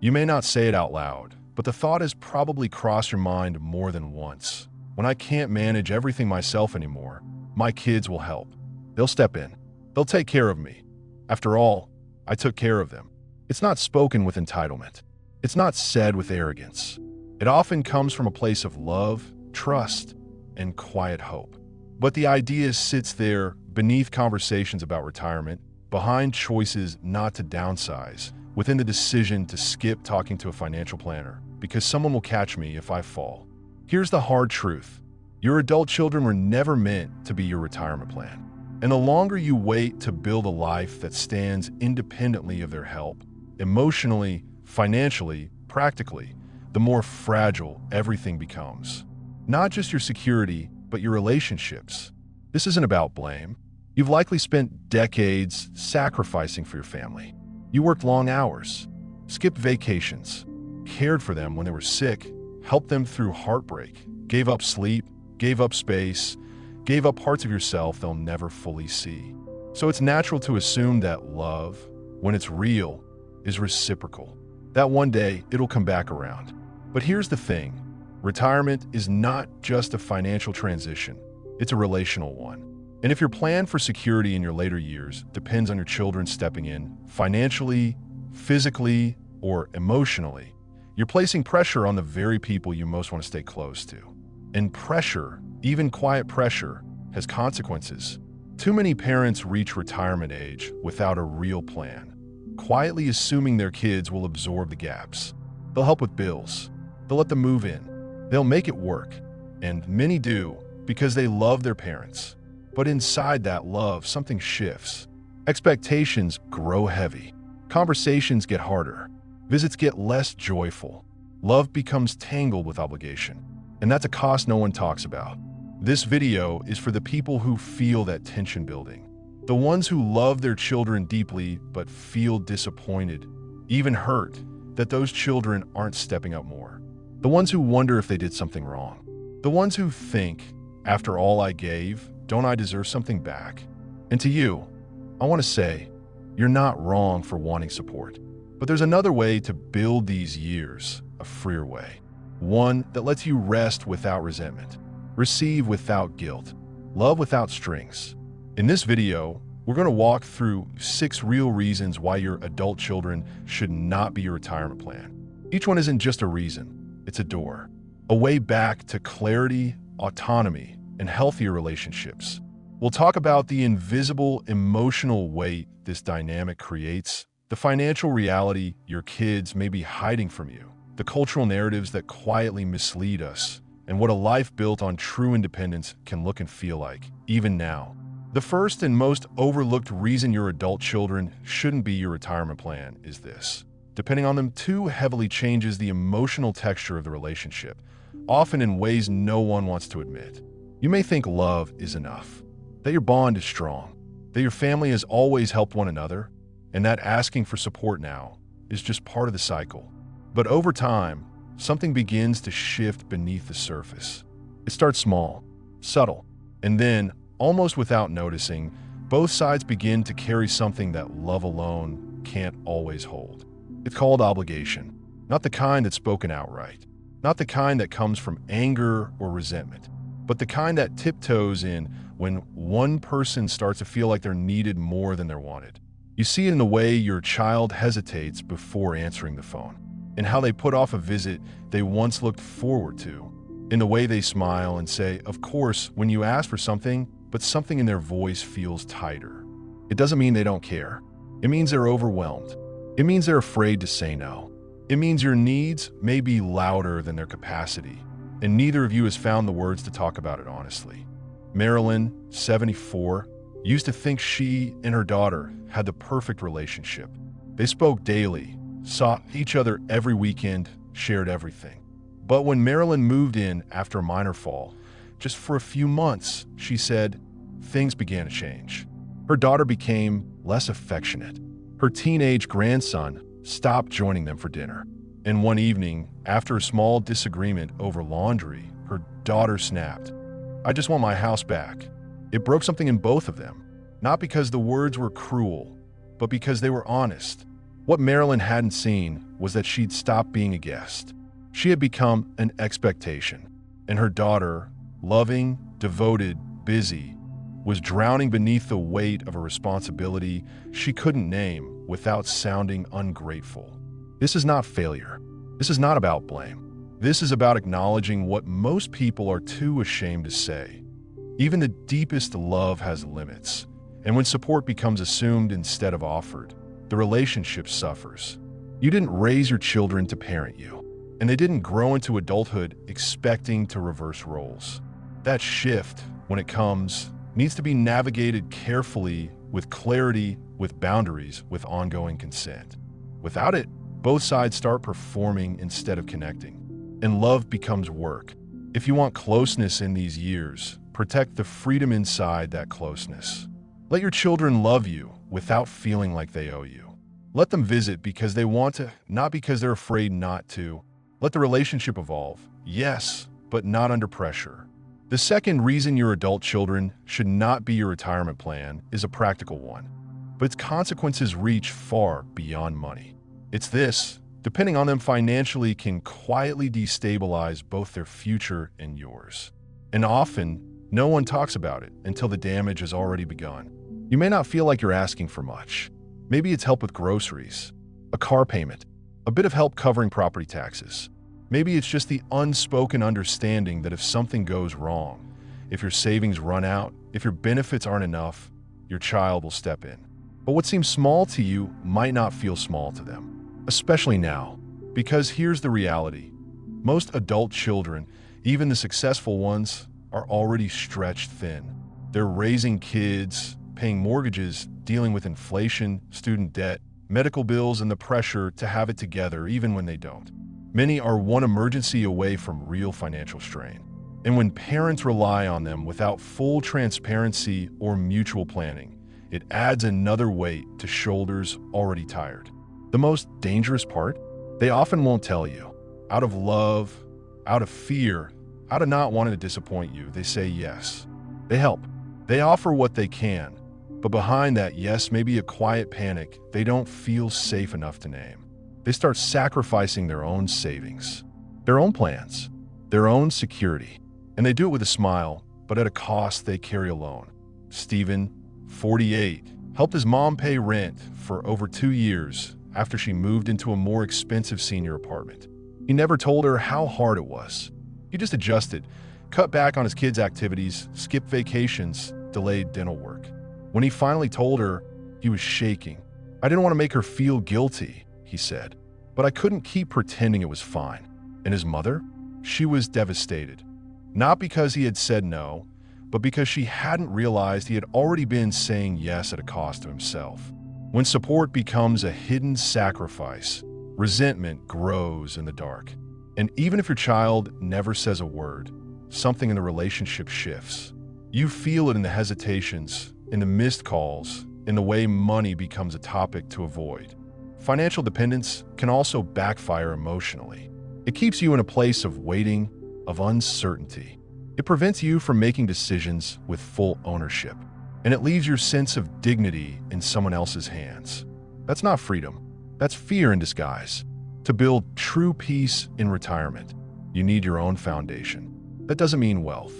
You may not say it out loud, but the thought has probably crossed your mind more than once. When I can't manage everything myself anymore, my kids will help. They'll step in. They'll take care of me. After all, I took care of them. It's not spoken with entitlement. It's not said with arrogance. It often comes from a place of love, trust, and quiet hope. But the idea sits there beneath conversations about retirement, behind choices not to downsize, within the decision to skip talking to a financial planner because someone will catch me if I fall. Here's the hard truth. Your adult children were never meant to be your retirement plan. And the longer you wait to build a life that stands independently of their help, emotionally, financially, practically, the more fragile everything becomes. Not just your security, but your relationships. This isn't about blame. You've likely spent decades sacrificing for your family. You worked long hours, skipped vacations, cared for them when they were sick, helped them through heartbreak, gave up sleep, gave up space, gave up parts of yourself they'll never fully see. So it's natural to assume that love, when it's real, is reciprocal. That one day it'll come back around. But here's the thing. Retirement is not just a financial transition. It's a relational one. And if your plan for security in your later years depends on your children stepping in, financially, physically, or emotionally, you're placing pressure on the very people you most want to stay close to. And pressure, even quiet pressure, has consequences. Too many parents reach retirement age without a real plan, quietly assuming their kids will absorb the gaps. They'll help with bills. They'll let them move in. They'll make it work. And many do because they love their parents. But inside that love, something shifts. Expectations grow heavy. Conversations get harder. Visits get less joyful. Love becomes tangled with obligation. And that's a cost no one talks about. This video is for the people who feel that tension building. The ones who love their children deeply but feel disappointed, even hurt, that those children aren't stepping up more. The ones who wonder if they did something wrong. The ones who think, after all I gave, don't I deserve something back? And to you, I want to say, you're not wrong for wanting support. But there's another way to build these years, a freer way. One that lets you rest without resentment, receive without guilt, love without strings. In this video, we're going to walk through 6 real reasons why your adult children should not be your retirement plan. Each one isn't just a reason, it's a door. A way back to clarity, autonomy, and healthier relationships. We'll talk about the invisible emotional weight this dynamic creates, the financial reality your kids may be hiding from you, the cultural narratives that quietly mislead us, and what a life built on true independence can look and feel like, even now. The first and most overlooked reason your adult children shouldn't be your retirement plan is this. Depending on them too heavily changes the emotional texture of the relationship, often in ways no one wants to admit. You may think love is enough, that your bond is strong, that your family has always helped one another, and that asking for support now is just part of the cycle. But over time, something begins to shift beneath the surface. It starts small, subtle, and then, almost without noticing, both sides begin to carry something that love alone can't always hold. It's called obligation, not the kind that's spoken outright, not the kind that comes from anger or resentment, but the kind that tiptoes in when one person starts to feel like they're needed more than they're wanted. You see it in the way your child hesitates before answering the phone, in how they put off a visit they once looked forward to, in the way they smile and say, of course, when you ask for something, but something in their voice feels tighter. It doesn't mean they don't care. It means they're overwhelmed. It means they're afraid to say no. It means your needs may be louder than their capacity, and neither of you has found the words to talk about it honestly. Marilyn, 74, used to think she and her daughter had the perfect relationship. They spoke daily, saw each other every weekend, shared everything. But when Marilyn moved in after a minor fall, just for a few months, she said, things began to change. Her daughter became less affectionate. Her teenage grandson stopped joining them for dinner. And one evening, after a small disagreement over laundry, her daughter snapped, I just want my house back. It broke something in both of them, not because the words were cruel, but because they were honest. What Marilyn hadn't seen was that she'd stopped being a guest. She had become an expectation, and her daughter, loving, devoted, busy, was drowning beneath the weight of a responsibility she couldn't name without sounding ungrateful. This is not failure. This is not about blame. This is about acknowledging what most people are too ashamed to say. Even the deepest love has limits, and when support becomes assumed instead of offered, the relationship suffers. You didn't raise your children to parent you, and they didn't grow into adulthood expecting to reverse roles. That shift, when it comes, needs to be navigated carefully, with clarity, with boundaries, with ongoing consent. Without it, both sides start performing instead of connecting, and love becomes work. If you want closeness in these years, protect the freedom inside that closeness. Let your children love you without feeling like they owe you. Let them visit because they want to, not because they're afraid not to. Let the relationship evolve, yes, but not under pressure. The second reason your adult children should not be your retirement plan is a practical one, but its consequences reach far beyond money. It's this: depending on them financially can quietly destabilize both their future and yours. And often, no one talks about it until the damage has already begun. You may not feel like you're asking for much. Maybe it's help with groceries, a car payment, a bit of help covering property taxes. Maybe it's just the unspoken understanding that if something goes wrong, if your savings run out, if your benefits aren't enough, your child will step in. But what seems small to you might not feel small to them, especially now, because here's the reality. Most adult children, even the successful ones, are already stretched thin. They're raising kids, paying mortgages, dealing with inflation, student debt, medical bills, and the pressure to have it together even when they don't. Many are one emergency away from real financial strain. And when parents rely on them without full transparency or mutual planning, it adds another weight to shoulders already tired. The most dangerous part? They often won't tell you. Out of love, out of fear, out of not wanting to disappoint you, they say yes. They help. They offer what they can. But behind that yes may be a quiet panic they don't feel safe enough to name. They start sacrificing their own savings, their own plans, their own security. And they do it with a smile, but at a cost they carry alone. Stephen, 48, helped his mom pay rent for over 2 years after she moved into a more expensive senior apartment. He never told her how hard it was. He just adjusted, cut back on his kids' activities, skipped vacations, delayed dental work. When he finally told her, he was shaking. I didn't want to make her feel guilty, he said, but I couldn't keep pretending it was fine. And his mother? She was devastated. Not because he had said no, but because she hadn't realized he had already been saying yes at a cost to himself. When support becomes a hidden sacrifice, resentment grows in the dark. And even if your child never says a word, something in the relationship shifts. You feel it in the hesitations, in the missed calls, in the way money becomes a topic to avoid. Financial dependence can also backfire emotionally. It keeps you in a place of waiting, of uncertainty. It prevents you from making decisions with full ownership, and it leaves your sense of dignity in someone else's hands. That's not freedom. That's fear in disguise. To build true peace in retirement, you need your own foundation. That doesn't mean wealth.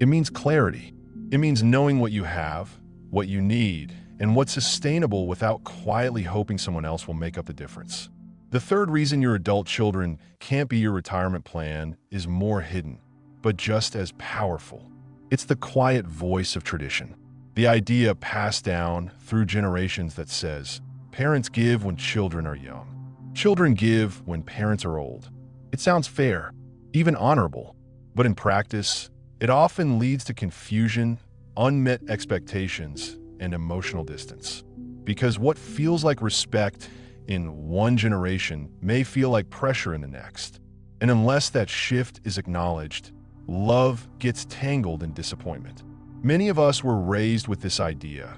It means clarity. It means knowing what you have, what you need, and what's sustainable without quietly hoping someone else will make up the difference. The third reason your adult children can't be your retirement plan is more hidden, but just as powerful. It's the quiet voice of tradition. The idea passed down through generations that says, parents give when children are young. Children give when parents are old. It sounds fair, even honorable, but in practice, it often leads to confusion, unmet expectations, and emotional distance. Because what feels like respect in one generation may feel like pressure in the next. And unless that shift is acknowledged, love gets tangled in disappointment. Many of us were raised with this idea,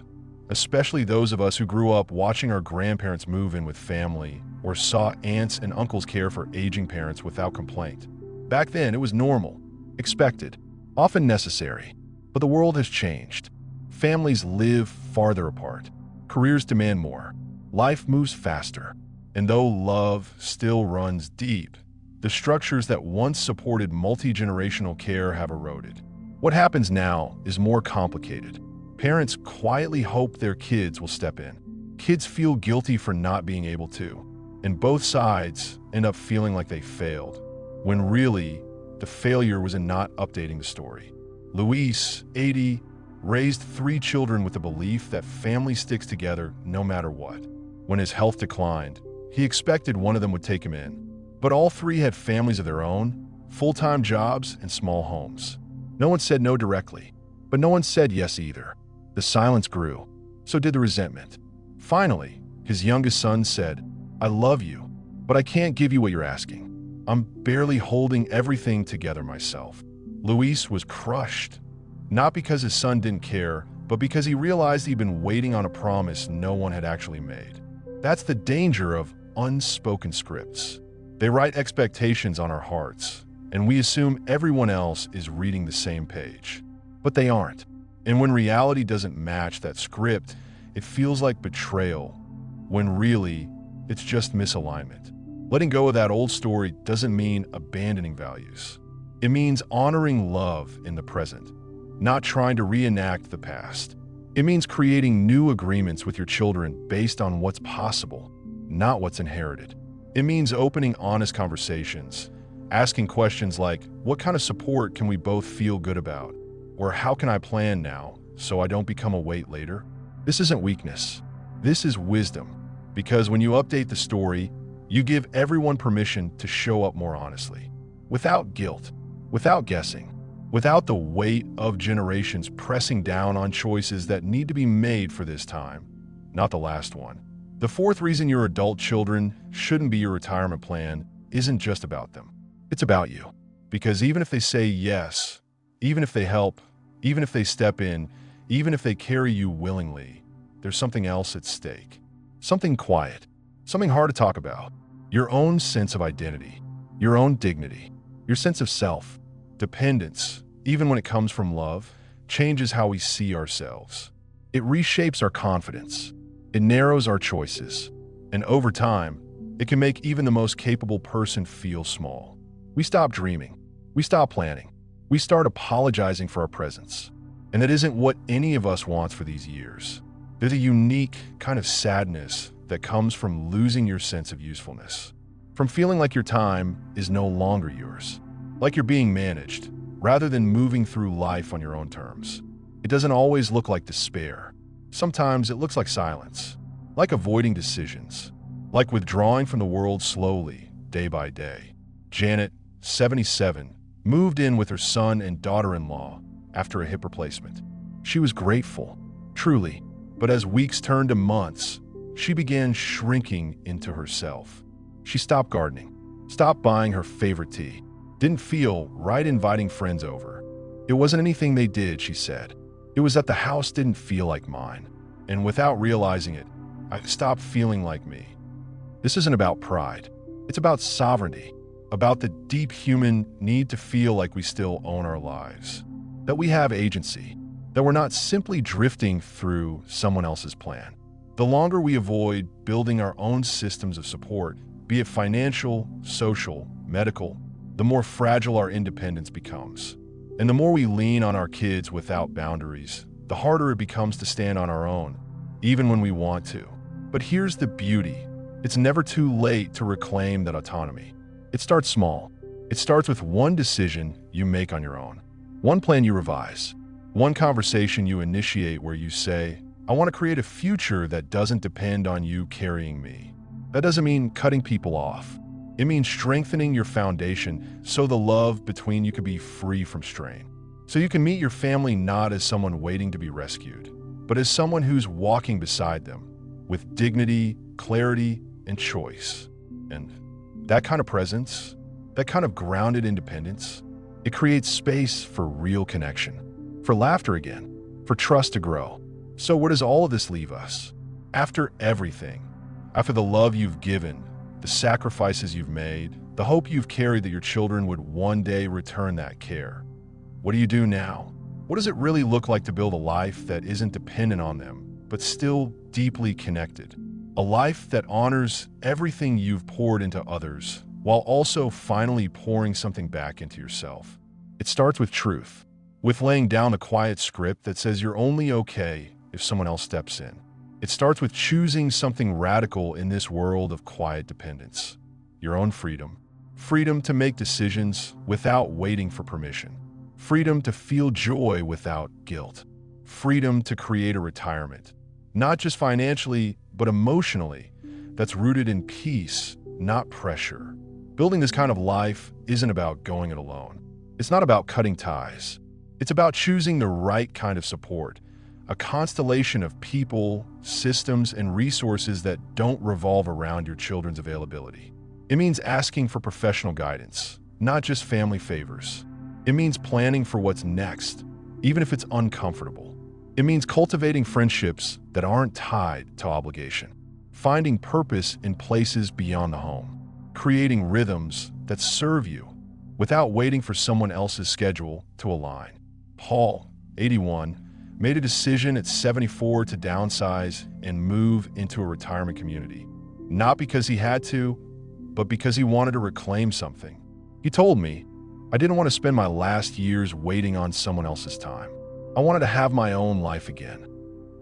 especially those of us who grew up watching our grandparents move in with family or saw aunts and uncles care for aging parents without complaint. Back then, it was normal, expected, often necessary. But the world has changed. Families live farther apart. Careers demand more. Life moves faster. And though love still runs deep, the structures that once supported multi-generational care have eroded. What happens now is more complicated. Parents quietly hope their kids will step in. Kids feel guilty for not being able to, and both sides end up feeling like they failed, when really, the failure was in not updating the story. Luis, 80, raised 3 children with the belief that family sticks together no matter what. When his health declined, he expected one of them would take him in. But all 3 had families of their own, full-time jobs, and small homes. No one said no directly, but no one said yes either. The silence grew. So did the resentment. Finally, his youngest son said, "I love you, but I can't give you what you're asking. I'm barely holding everything together myself." Luis was crushed, not because his son didn't care, but because he realized he'd been waiting on a promise no one had actually made. That's the danger of unspoken scripts. They write expectations on our hearts, and we assume everyone else is reading the same page. But they aren't. And when reality doesn't match that script, it feels like betrayal, when really, it's just misalignment. Letting go of that old story doesn't mean abandoning values. It means honoring love in the present, not trying to reenact the past. It means creating new agreements with your children based on what's possible, not what's inherited. It means opening honest conversations, asking questions like, what kind of support can we both feel good about? Or how can I plan now so I don't become a weight later? This isn't weakness. This is wisdom. Because when you update the story, you give everyone permission to show up more honestly, without guilt, without guessing, without the weight of generations pressing down on choices that need to be made for this time, not the last one. The fourth reason your adult children shouldn't be your retirement plan isn't just about them. It's about you. Because even if they say yes, even if they help, even if they step in, even if they carry you willingly, there's something else at stake. Something quiet, something hard to talk about. Your own sense of identity, your own dignity, your sense of self. Dependence, even when it comes from love, changes how we see ourselves. It reshapes our confidence. It narrows our choices. And over time, it can make even the most capable person feel small. We stop dreaming. We stop planning. We start apologizing for our presence. And that isn't what any of us wants for these years. There's a unique kind of sadness that comes from losing your sense of usefulness, from feeling like your time is no longer yours, like you're being managed, rather than moving through life on your own terms. It doesn't always look like despair. Sometimes it looks like silence, like avoiding decisions, like withdrawing from the world slowly, day by day. Janet, 77, moved in with her son and daughter-in-law after a hip replacement. She was grateful, truly, but as weeks turned to months, she began shrinking into herself. She stopped gardening, stopped buying her favorite tea, didn't feel right inviting friends over. It wasn't anything they did, she said. It was that the house didn't feel like mine. And without realizing it, I stopped feeling like me. This isn't about pride. It's about sovereignty, about the deep human need to feel like we still own our lives, that we have agency, that we're not simply drifting through someone else's plan. The longer we avoid building our own systems of support, be it financial, social, medical, the more fragile our independence becomes. And the more we lean on our kids without boundaries, the harder it becomes to stand on our own, even when we want to. But here's the beauty. It's never too late to reclaim that autonomy. It starts small. It starts with one decision you make on your own, one plan you revise, one conversation you initiate where you say, I want to create a future that doesn't depend on you carrying me. That doesn't mean cutting people off. It means strengthening your foundation so the love between you can be free from strain. So you can meet your family not as someone waiting to be rescued, but as someone who's walking beside them with dignity, clarity, and choice. And that kind of presence, that kind of grounded independence, it creates space for real connection, for laughter again, for trust to grow. So where does all of this leave us? After everything, after the love you've given, the sacrifices you've made, the hope you've carried that your children would one day return that care, what do you do now? What does it really look like to build a life that isn't dependent on them, but still deeply connected? A life that honors everything you've poured into others, while also finally pouring something back into yourself. It starts with truth, with laying down the quiet script that says you're only okay if someone else steps in. It starts with choosing something radical in this world of quiet dependence. Your own freedom. Freedom to make decisions without waiting for permission. Freedom to feel joy without guilt. Freedom to create a retirement, not just financially, but emotionally, that's rooted in peace, not pressure. Building this kind of life isn't about going it alone. It's not about cutting ties. It's about choosing the right kind of support, a constellation of people, systems, and resources that don't revolve around your children's availability. It means asking for professional guidance, not just family favors. It means planning for what's next, even if it's uncomfortable. It means cultivating friendships that aren't tied to obligation, finding purpose in places beyond the home, creating rhythms that serve you without waiting for someone else's schedule to align. Paul, 81, made a decision at 74 to downsize and move into a retirement community, not because he had to, but because he wanted to reclaim something. He told me, I didn't want to spend my last years waiting on someone else's time. I wanted to have my own life again.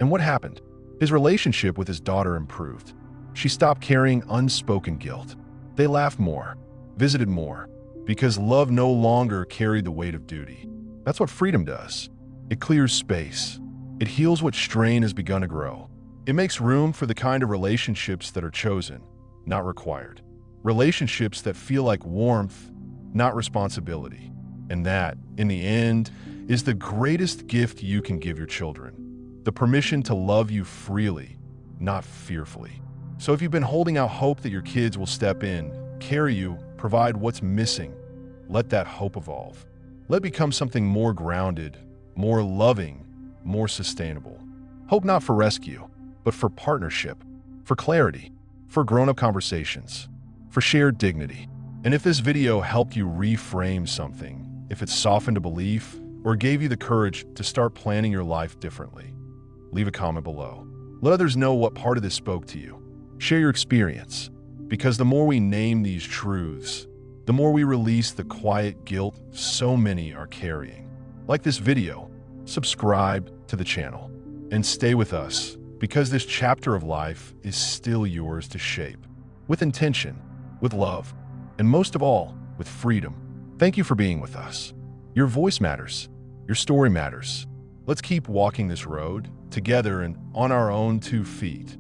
And what happened? His relationship with his daughter improved. She stopped carrying unspoken guilt. They laughed more, visited more, because love no longer carried the weight of duty. That's what freedom does. It clears space. It heals what strain has begun to grow. It makes room for the kind of relationships that are chosen, not required. Relationships that feel like warmth, not responsibility. And that, in the end, is the greatest gift you can give your children. The permission to love you freely, not fearfully. So if you've been holding out hope that your kids will step in, carry you, provide what's missing, let that hope evolve. Let it become something more grounded, more loving, more sustainable. Hope not for rescue, but for partnership, for clarity, for grown-up conversations, for shared dignity. And if this video helped you reframe something, if it softened a belief, or gave you the courage to start planning your life differently, leave a comment below. Let others know what part of this spoke to you. Share your experience, because the more we name these truths, the more we release the quiet guilt so many are carrying. Like this video, subscribe to the channel, and stay with us, because this chapter of life is still yours to shape. With intention, with love, and most of all, with freedom. Thank you for being with us. Your voice matters. Your story matters. Let's keep walking this road together and on our own 2 feet.